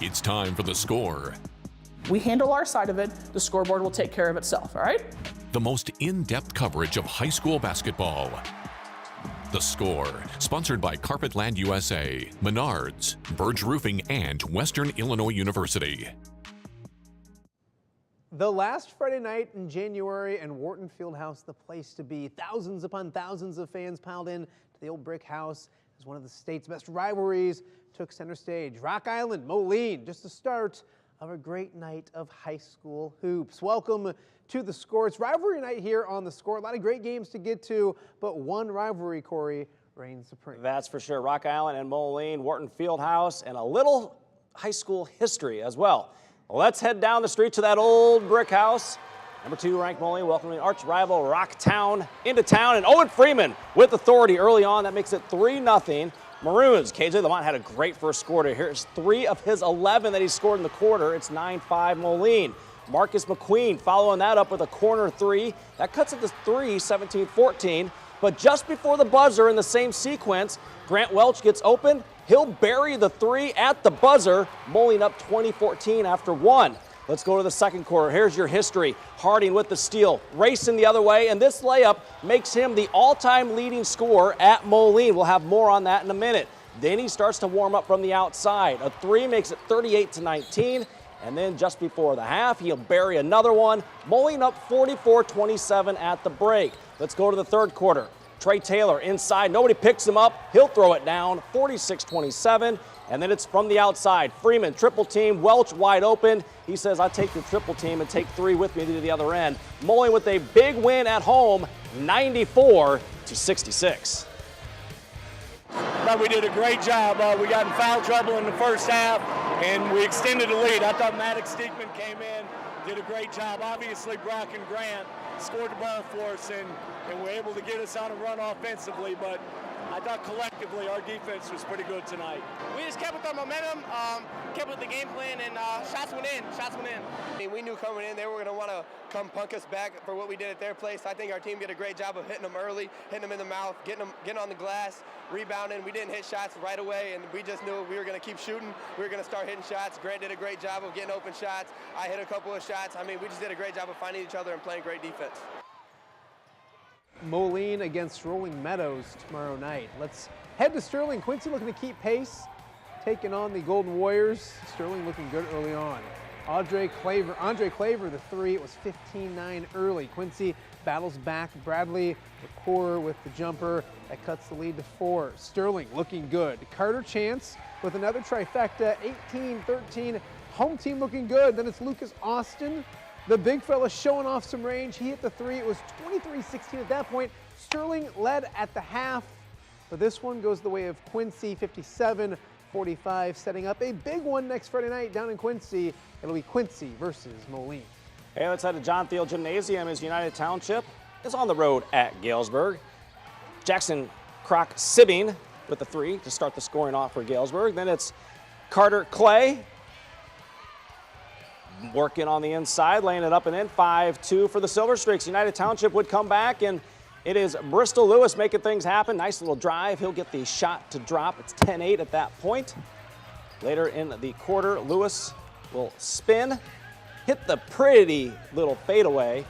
It's time for The Score, We handle our side of it, the scoreboard will take care of itself, all right? the most in-depth coverage of high school basketball. The Score, sponsored by Carpetland USA, Menards, Burge Roofing, and Western Illinois University. The last Friday night in January and Wharton Fieldhouse, the place to be. Thousands upon thousands of fans piled in to the old brick house as one of the state's best rivalries took center stage. Rock Island, Moline, just the start of a great night of high school hoops. Welcome to The Score. It's rivalry night here on The Score. A lot of great games to get to, but one rivalry, Corey, reigns supreme. That's for sure. Rock Island and Moline, Wharton Fieldhouse, and a little high school history as well. Let's head down the street to that old brick house. Number 2 ranked Moline welcoming arch rival Rocktown into town, and Owen Freeman with authority early on. That makes it 3-0. Maroons, KJ Lamont had a great first quarter. Here's 3 of his 11 that he scored in the quarter. It's 9-5 Moline. Marcus McQueen following that up with a corner 3. That cuts it to 3, 17-14. But just before the buzzer in the same sequence, Grant Welch gets open. He'll bury the 3 at the buzzer. Moline up 20-14 after 1. Let's go to the second quarter. Here's your history. Harding with the steal, racing the other way, and this layup makes him the all-time leading scorer at Moline. We'll have more on that in a minute. Then he starts to warm up from the outside. A 3 makes it 38-19. And then just before the half, he'll bury another one. Moline up 44-27 at the break. Let's go to the third quarter. Trey Taylor inside. Nobody picks him up. He'll throw it down, 46-27. And then it's from the outside. Freeman, triple team, Welch wide open. He says, I'll take the triple team and take 3 with me to the other end. Moline with a big win at home, 94-66. I thought we did a great job. We got in foul trouble in the first half, and we extended the lead. I thought Maddox Steekman came in, did a great job. Obviously, Brock and Grant scored the ball for us and were able to get us on a run offensively, but I thought collectively our defense was pretty good tonight. We just kept with our momentum, kept with the game plan, and shots went in. I mean, we knew coming in they were going to want to come punk us back for what we did at their place. I think our team did a great job of hitting them early, hitting them in the mouth, getting on the glass, rebounding. We didn't hit shots right away, and we just knew we were going to keep shooting. We were going to start hitting shots. Grant did a great job of getting open shots. I hit a couple of shots. I mean, we just did a great job of finding each other and playing great defense. Moline against Rolling Meadows tomorrow night. Let's head to Sterling. Quincy looking to keep pace, taking on the Golden Warriors. Sterling looking good early on. Andre Claver, the 3. It was 15-9 early. Quincy battles back. Bradley McClure with the jumper. That cuts the lead to 4. Sterling looking good. Carter Chance with another trifecta, 18-13. Home team looking good. Then it's Lucas Austin, the big fella, showing off some range. He hit the 3. It was 23-16 at that point. Sterling led at the half, but this one goes the way of Quincy, 57-45, setting up a big one next Friday night down in Quincy. It'll be Quincy versus Moline. Hey, let's head to John Thiel Gymnasium as United Township is on the road at Galesburg. Jackson Croc Sibbing with the 3 to start the scoring off for Galesburg. Then it's Carter Clay working on the inside, laying it up and in. 5-2 for the Silver Streaks. United Township would come back, and it is Bristol Lewis making things happen. Nice little drive. He'll get the shot to drop. It's 10-8 at that point. Later in the quarter, Lewis will spin, hit the pretty little fadeaway.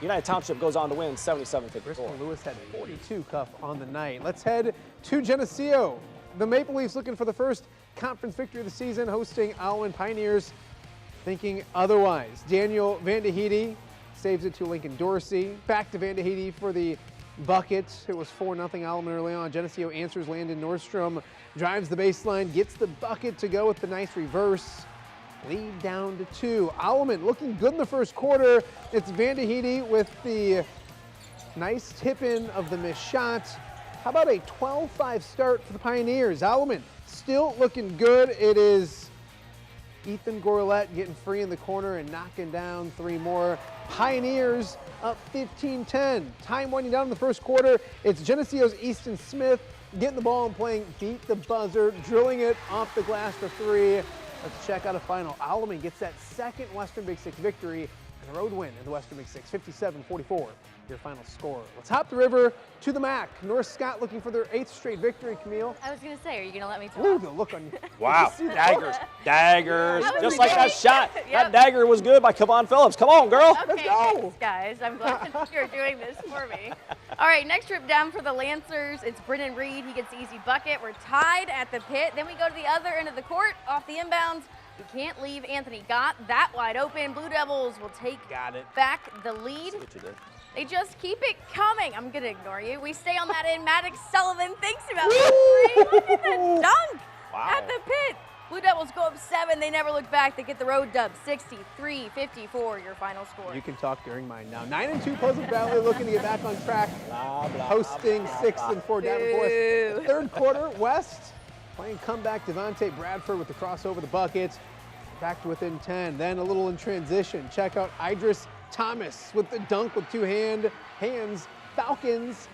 United Township goes on to win 77-54. Bristol Lewis had 42 cup on the night. Let's head to Geneseo. The Maple Leafs looking for the first conference victory of the season, hosting Alwyn Pioneers thinking otherwise. Daniel Vandehede saves it to Lincoln Dorsey. Back to Vandehede for the bucket. It was 4-0 Alwyn early on. Geneseo answers. Landon Nordstrom drives the baseline, gets the bucket to go with the nice reverse. Lead down to 2. Alwyn looking good in the first quarter. It's Vandehede with the nice tip-in of the missed shot. How about a 12-5 start for the Pioneers? Alwyn still looking good. It is Ethan Gourlette getting free in the corner and knocking down 3 more. Pioneers up 15-10. Time winding down in the first quarter. It's Geneseo's Easton Smith getting the ball and playing beat the buzzer, drilling it off the glass for 3. Let's check out a final. Alwyn gets that second Western Big Six victory, and a road win in the Western Big Six, 57-44, your final score. Let's hop the river to the MAC. North Scott looking for their 8th straight victory, Camille. I was going to say, are you going to let me talk? Ooh, the look on you. Wow, daggers, daggers, That was just like that great. shot. Yep. That dagger was good by Kevon Phillips. Come on, girl. Okay, go. thanks, guys. I'm glad you're doing this for me. All right, next trip down for the Lancers. It's Brennan Reed. He gets the easy bucket. We're tied at the pit. Then we go to the other end of the court, off the inbounds. We can't leave Anthony Gott that wide open. Blue Devils will take back the lead. What you did. They just keep it coming. I'm going to ignore you. We stay on that end. Maddox Sullivan thinks about the 3. Look at the dunk at the pit. Blue Devils go up 7. They never look back. They get the road dub, 63-54, your final score. You can talk during mine now. 9-2 Pleasant Valley looking to get back on track. Hosting 6-4 Davenport. Boo. Third quarter, West playing comeback. Devontae Bradford with the crossover the buckets. Back to within 10. Then a little in transition. Check out Idris Thomas with the dunk with 2 hands. Falcons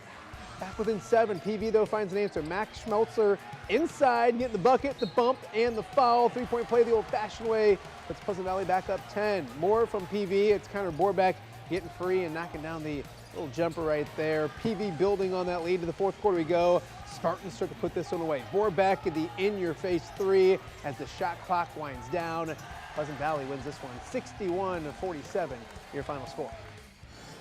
back within 7. PV though finds an answer. Max Schmelzer inside, getting the bucket, the bump, and the foul. 3-point play the old-fashioned way. Puts Pleasant Valley back up 10. More from PV. It's Connor Borbeck getting free and knocking down the little jumper right there. PV building on that lead. To the fourth quarter we go. Spartans start to put this one away. Borbeck at the in-your-face 3 as the shot clock winds down. Pleasant Valley wins this one 61-47, your final score.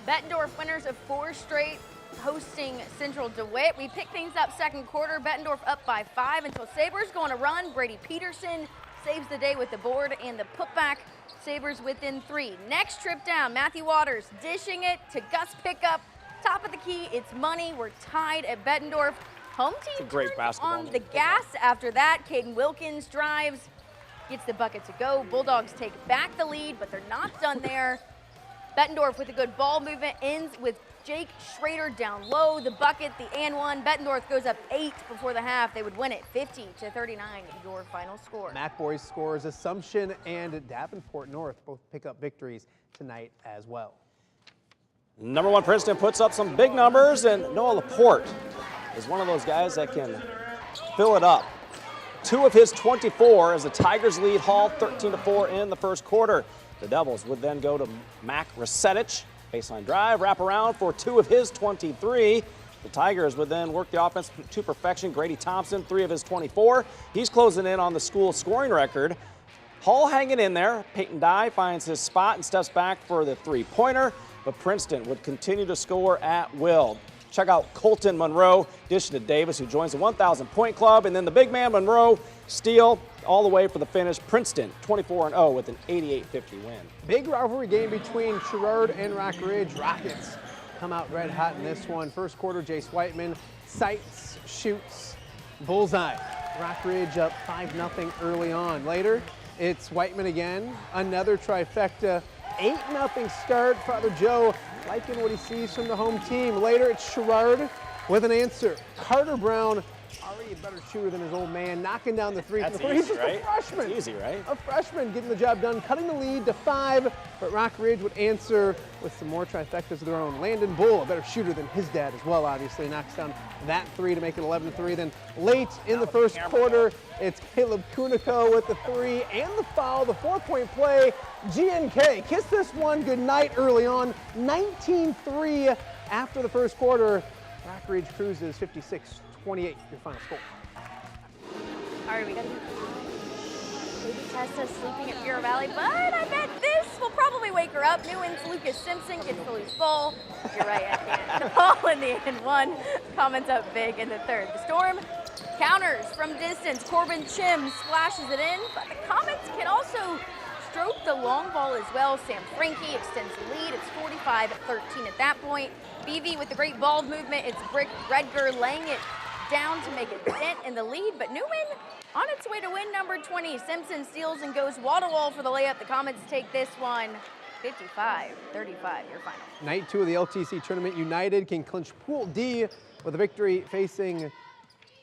Bettendorf winners of 4 straight, hosting Central DeWitt. We pick things up second quarter. Bettendorf up by 5 until Sabres go on a run. Brady Peterson saves the day with the board and the putback. Sabres within 3. Next trip down, Matthew Waters dishing it to Gus Pickup. Top of the key, it's money. We're tied at Bettendorf. Home team great turns basketball on the game. gas after that. Caden Wilkins drives, gets the bucket to go. Bulldogs take back the lead, but they're not done there. Bettendorf with a good ball movement ends with Jake Schrader down low. The bucket, the and one. Bettendorf goes up 8 before the half. They would win it 50-39, your final score. MAC boys scores. Assumption and Davenport North both pick up victories tonight as well. Number 1 Princeton puts up some big numbers, and Noah Laporte is one of those guys that can fill it up. 2 of his 24 as the Tigers lead Hall 13-4 in the first quarter. The Devils would then go to Mac Rasetic. Baseline drive, wrap around for 2 of his 23. The Tigers would then work the offense to perfection. Grady Thompson, 3 of his 24. He's closing in on the school scoring record. Hall hanging in there. Peyton Dye finds his spot and steps back for the 3-pointer, but Princeton would continue to score at will. Check out Colton Monroe, dishing to Davis, who joins the 1,000-point club, and then the big man Monroe steal all the way for the finish. Princeton 24-0 with an 88-50 win. Big rivalry game between Sherrard and Rock Ridge. Rockets come out red hot in this one. First quarter, Jace Whiteman sights, shoots, bullseye. Rock Ridge up 5-0 early on. Later, it's Whiteman again, another trifecta. 8-0 start. Father Joe liking what he sees from the home team. Later, it's Sherrard with an answer. Carter Brown, already a better shooter than his old man, knocking down the 3 from the That's floor. He's easy, just right? a freshman. It's easy, right? A freshman getting the job done, cutting the lead to 5, but Rock Ridge would answer with some more trifectas of their own. Landon Bull, a better shooter than his dad as well, obviously, knocks down that 3 to make it 11-3. Then late in the first quarter, it's Caleb Kunico with the 3 and the foul, the 4-point play. GNK kiss this one goodnight early on, 19-3 after the first quarter. Rock Ridge cruises 56-28, your final score. All right, we got Baby Tessa sleeping at Bureau Valley, but I bet this will probably wake her up. Newman's Lucas Simpson gets the loose ball. You're right, at the ball in the end one. Comments up big in the third. The Storm counters from distance. Corbin Chim splashes it in, but the Comets can also stroke the long ball as well. Sam Frankie extends the lead. It's 45-13 at that point. BV with the great ball movement. It's Brick Redger laying it down to make a dent in the lead, but Newman on its way to win number 20. Simpson steals and goes wall-to-wall for the layup. The Comets take this one 55-35, your final. Night 2 of the LTC tournament. United can clinch Pool D with a victory facing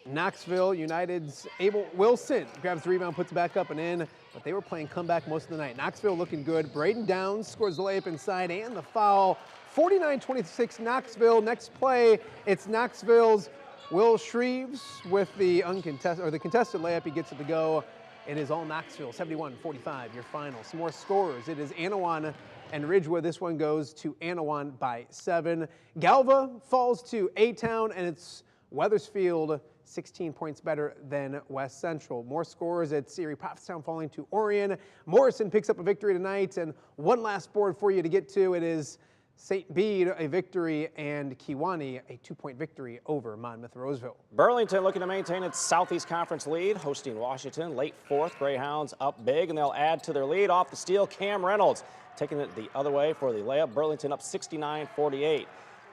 Knoxville. United's Abel Wilson grabs the rebound, puts it back up and in, but they were playing comeback most of the night. Knoxville looking good. Braden Downs scores the layup inside and the foul. 49-26 Knoxville. Next play, it's Knoxville's Will Shreves with the contested layup. He gets it to go. It is all Knoxville, 71-45, your final. Some more scores. It is Anawan and Ridgewood. This one goes to Anawan by 7. Galva falls to A-Town, and it's Weathersfield 16 points better than West Central. More scores at Erie Prophetstown falling to Orion. Morrison picks up a victory tonight, and one last board for you to get to. It is St. Bede a victory and Kewanee a 2-point victory over Monmouth Roseville. Burlington looking to maintain its Southeast Conference lead, hosting Washington. Late fourth, Greyhounds up big, and they'll add to their lead off the steal. Cam Reynolds taking it the other way for the layup. Burlington up 69-48.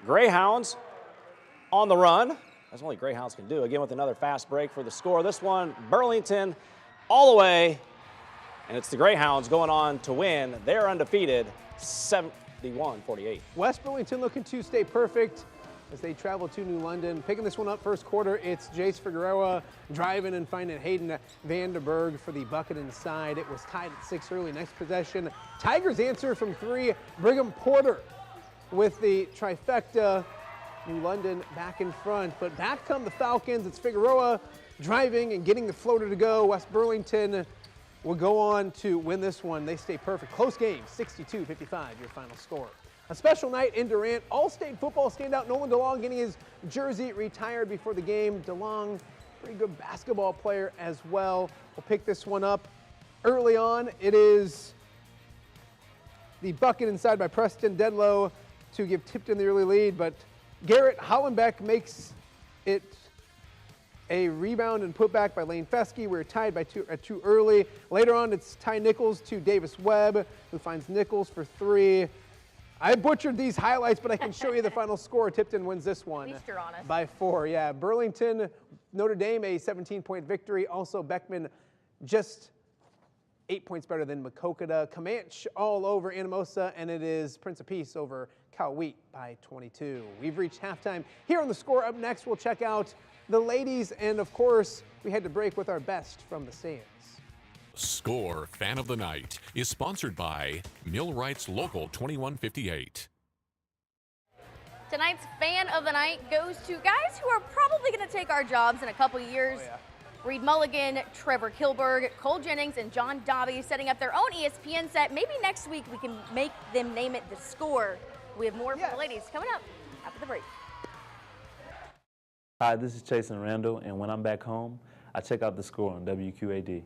Greyhounds on the run. That's only Greyhounds can do. Again with another fast break for the score. This one, Burlington all the way, and it's the Greyhounds going on to win. They're undefeated, 71-48. West Burlington looking to stay perfect as they travel to New London. Picking this one up first quarter, it's Jace Figueroa driving and finding Hayden Vanderberg for the bucket inside. It was tied at 6 early. Next possession, Tigers answer from 3. Brigham Porter with the trifecta. New London back in front, but back come the Falcons. It's Figueroa driving and getting the floater to go. West Burlington will go on to win this one. They stay perfect. Close game, 62-55, your final score. A special night in Durant. All-state football standout Nolan DeLong getting his jersey retired before the game. DeLong, pretty good basketball player as well. We'll pick this one up early on. It is the bucket inside by Preston Dedlow to give Tipton the early lead, but Garrett Hollenbeck makes it a rebound and put back by Lane Fesky. We're tied by 2 early. Later on, it's Ty Nichols to Davis Webb, who finds Nichols for 3. I butchered these highlights, but I can show you the final score. Tipton wins this one At least you're honest. by 4. Yeah, Burlington, Notre Dame, a 17-point victory. Also, Beckman just 8 points better than Macokota. Comanche all over Anamosa, and it is Prince of Peace over Cal Wheat by 22. We've reached halftime. Here on the score, up next, we'll check out the ladies, and of course, we had to break with our best from the stands. Score Fan of the Night is sponsored by Millwright's Local 2158. Tonight's fan of the night goes to guys who are probably going to take our jobs in a couple years. Reed Mulligan, Trevor Kilberg, Cole Jennings, and John Dobby setting up their own ESPN set. Maybe next week we can make them name it The Score. We have more for the ladies coming up after the break. Hi, this is Chasen Randall, and when I'm back home, I check out The Score on WQAD.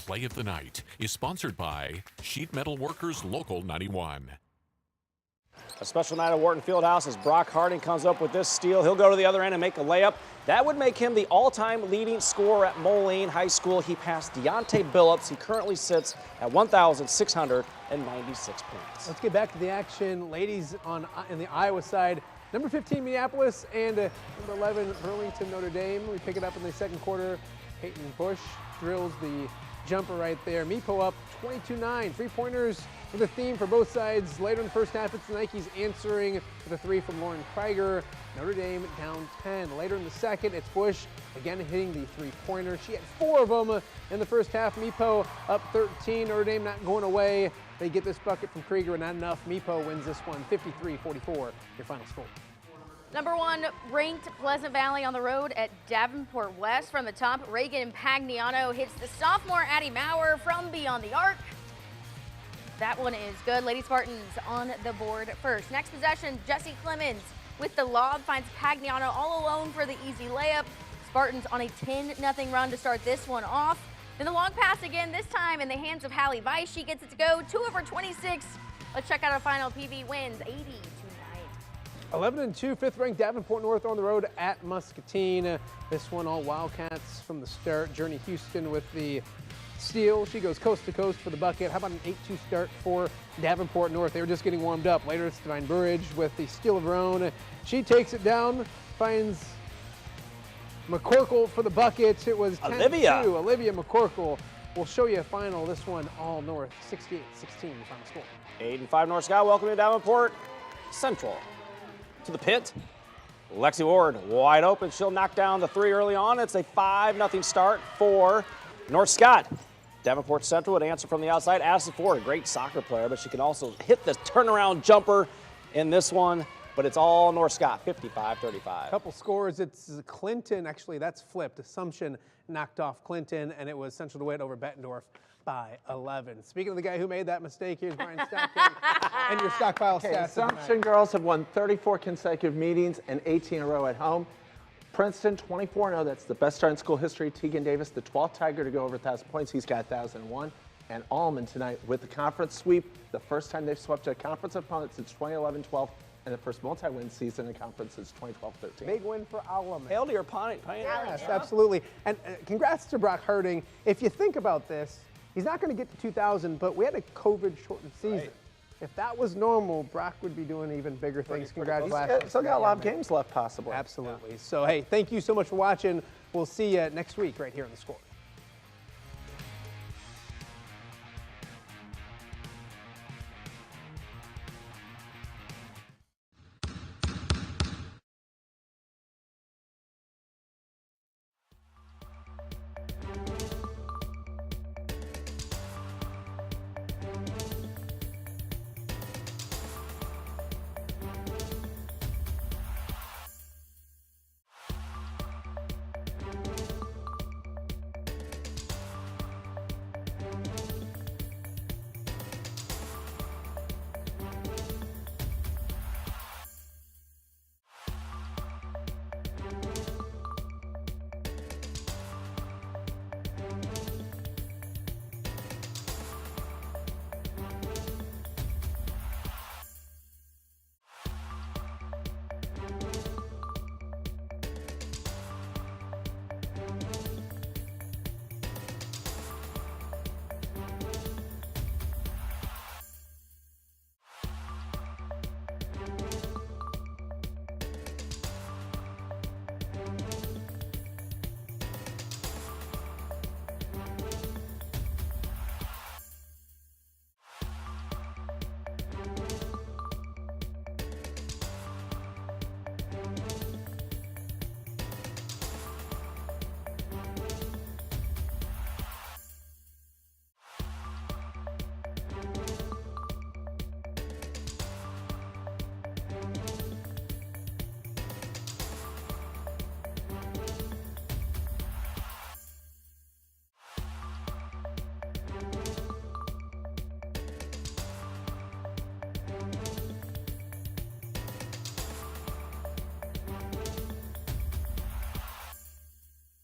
Play of the Night is sponsored by Sheet Metal Workers Local 91. A special night at Wharton Fieldhouse as Brock Harding comes up with this steal. He'll go to the other end and make a layup. That would make him the all-time leading scorer at Moline High School. He passed Deontay Billups. He currently sits at 1,696 points. Let's get back to the action. Ladies in the Iowa side. Number 15, Minneapolis, and number 11, Burlington, Notre Dame. We pick it up in the second quarter. Peyton Bush drills the jumper right there. Meepo up 22-9. Three-pointers for the theme for both sides. Later in the first half, it's the Nikes answering with a three from Lauren Krieger. Notre Dame down 10. Later in the second, it's Bush again hitting the three-pointer. She had 4 of them in the first half. Meepo up 13. Notre Dame not going away. They get this bucket from Krieger, and not enough. Meepo wins this one 53-44. Your final score. Number 1 ranked Pleasant Valley on the road at Davenport West. From the top, Reagan Pagnano hits the sophomore Addie Maurer from beyond the arc. That one is good. Lady Spartans on the board first. Next possession, Jesse Clemens with the lob finds Pagnano all alone for the easy layup. Spartans on a 10-0 run to start this one off. Then the long pass again, this time in the hands of Hallie Weiss. She gets it to go 2 of her 26. Let's check out our final. PV wins 80-9. 11-2, 5th-ranked Davenport North on the road at Muscatine. This one all Wildcats from the start. Journey Houston with the steal. She goes coast to coast for the bucket. How about an 8-2 start for Davenport North? They were just getting warmed up. Later, it's Divine Burridge with the steal of her own. She takes it down, finds McCorkle for the bucket. It was 10-2. Olivia McCorkle will show you a final. This one all North, 68-16, final score. 8-5 North Sky, welcome to Davenport Central. To the pit, Lexi Ward wide open. She'll knock down the 3 early on. It's a 5-0 start for North Scott. Davenport Central would answer from the outside. Addison Ford, a great soccer player, but she can also hit the turnaround jumper in this one. But it's all North Scott, 55-35. Couple scores. It's Clinton. Actually, that's flipped. Assumption knocked off Clinton, and it was Central DeWitt over Bettendorf by 11. Speaking of the guy who made that mistake, here's Brian Stockton and your stockpile stats. Assumption girls have won 34 consecutive meetings and 18 in a row at home. Princeton 24-0. That's the best start in school history. Tegan Davis, the 12th Tiger to go over 1,000 points. He's got 1,001. And Allman tonight with the conference sweep. The first time they've swept a conference opponent since 2011-12. And the first multi-win season in conference is 2012-13. Big win for Allman. Hail to your Pioneers. Yes, absolutely. And congrats to Brock Harding. If you think about this, he's not going to get to 2,000, but we had a COVID-shortened season. Right. If that was normal, Brock would be doing even bigger things. Congratulations. He's still got a lot of games left, possibly. Absolutely. So, hey, thank you so much for watching. We'll see you next week right here on The Score.